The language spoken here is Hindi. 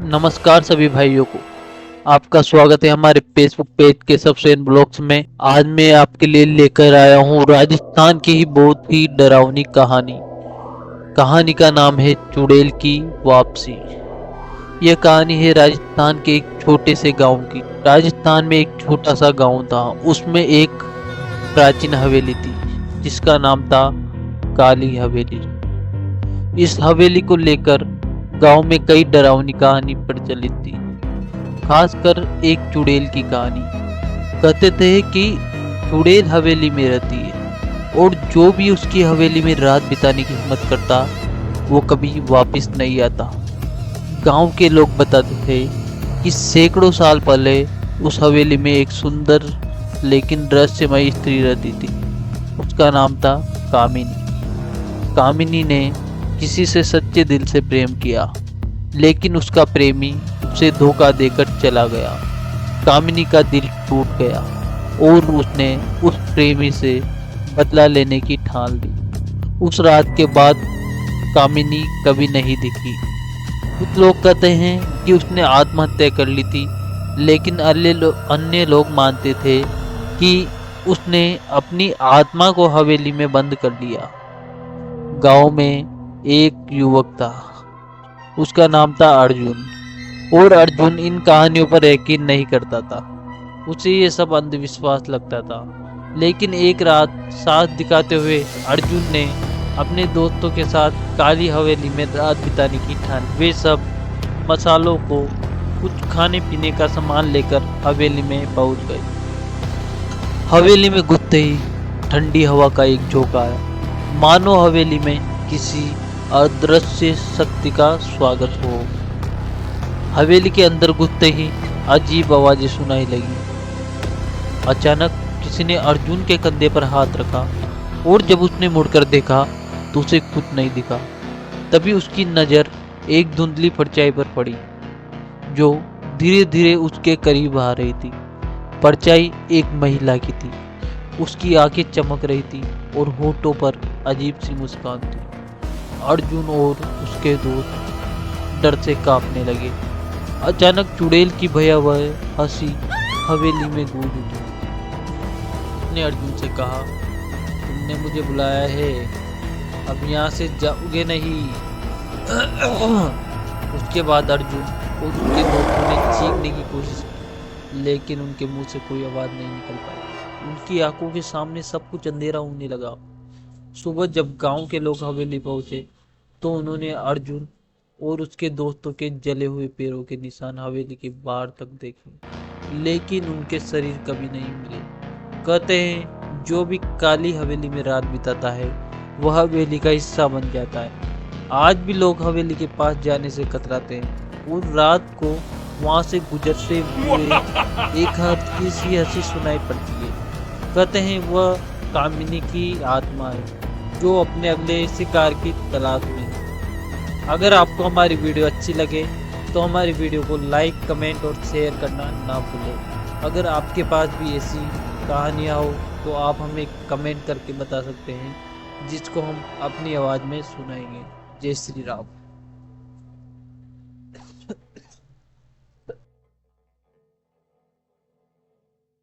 नमस्कार सभी भाइयों को। आपका स्वागत है हमारे फेसबुक पेज के सबसे इन ब्लॉग्स में। आज मैं आपके लिए लेकर आया हूँ राजस्थान की ही बहुत ही डरावनी कहानी। कहानी का नाम है चुड़ैल की वापसी। यह कहानी है राजस्थान के एक छोटे से गांव की। राजस्थान में एक छोटा सा गांव था, उसमें एक प्राचीन हवेली थी जिसका नाम था काली हवेली। इस हवेली को लेकर गांव में कई डरावनी कहानी प्रचलित थी, खासकर एक चुड़ैल की कहानी। कहते थे कि चुड़ैल हवेली में रहती है और जो भी उसकी हवेली में रात बिताने की हिम्मत करता वो कभी वापस नहीं आता। गांव के लोग बताते थे कि सैकड़ों साल पहले उस हवेली में एक सुंदर लेकिन रहस्यमयी स्त्री रहती थी। उसका नाम था कामिनी। कामिनी ने किसी से सच्चे दिल से प्रेम किया, लेकिन उसका प्रेमी उसे धोखा देकर चला गया। कामिनी का दिल टूट गया और उसने उस प्रेमी से बदला लेने की ठान ली। उस रात के बाद कामिनी कभी नहीं दिखी। कुछ लोग कहते हैं कि उसने आत्महत्या कर ली थी, लेकिन अन्य लोग मानते थे कि उसने अपनी आत्मा को हवेली में बंद कर लिया। गांव में एक युवक था, उसका नाम था अर्जुन। और अर्जुन इन कहानियों पर यकीन नहीं करता था, उसे ये सब अंधविश्वास लगता था। लेकिन एक रात साहस दिखाते हुए अर्जुन ने अपने दोस्तों के साथ काली हवेली में रात बिताने की ठान। वे सब मसालों को कुछ खाने पीने का सामान लेकर हवेली में पहुंच गए। हवेली में घुसते ही ठंडी हवा का एक झोंका आया, मानो हवेली में किसी अदृश्य शक्ति का स्वागत हो। हवेली के अंदर घुसते ही अजीब आवाजें सुनाई लगी। अचानक किसी ने अर्जुन के कंधे पर हाथ रखा और जब उसने मुड़कर देखा तो उसे कुछ नहीं दिखा। तभी उसकी नजर एक धुंधली परछाई पर पड़ी जो धीरे धीरे उसके करीब आ रही थी। परछाई एक महिला की थी। उसकी आंखें चमक रही थी और होठों पर अजीब सी मुस्कान थी। अर्जुन और उसके दोस्त डर से कांपने लगे। अचानक चुड़ैल की भयावह हंसी हवेली में गूंज उठी। उसने अर्जुन से कहा, तुमने मुझे बुलाया है, अब यहाँ से जाओगे नहीं। उसके बाद अर्जुन और उसके दोस्तों ने चीखने की कोशिश की, लेकिन उनके मुंह से कोई आवाज नहीं निकल पाई। उनकी आंखों के सामने सब कुछ अंधेरा होने लगा। सुबह जब गांव के लोग हवेली पहुंचे तो उन्होंने अर्जुन और उसके दोस्तों के जले हुए पैरों के निशान हवेली के बाहर तक देखे, लेकिन उनके शरीर कभी नहीं मिले। कहते हैं जो भी काली हवेली में रात बिताता है वह हवेली का हिस्सा बन जाता है। आज भी लोग हवेली के पास जाने से कतराते हैं और रात को वहां से गुजरते हुए एक हल्की सी हंसी सुनाई पड़ती है। कहते हैं वह कामिनी की आत्मा है जो अपने अगले शिकार की तलाश में है। अगर आपको हमारी वीडियो अच्छी लगे तो हमारी वीडियो को लाइक, कमेंट और शेयर करना ना भूलें। अगर आपके पास भी ऐसी कहानियाँ हो तो आप हमें कमेंट करके बता सकते हैं, जिसको हम अपनी आवाज़ में सुनाएंगे। जय श्री राम।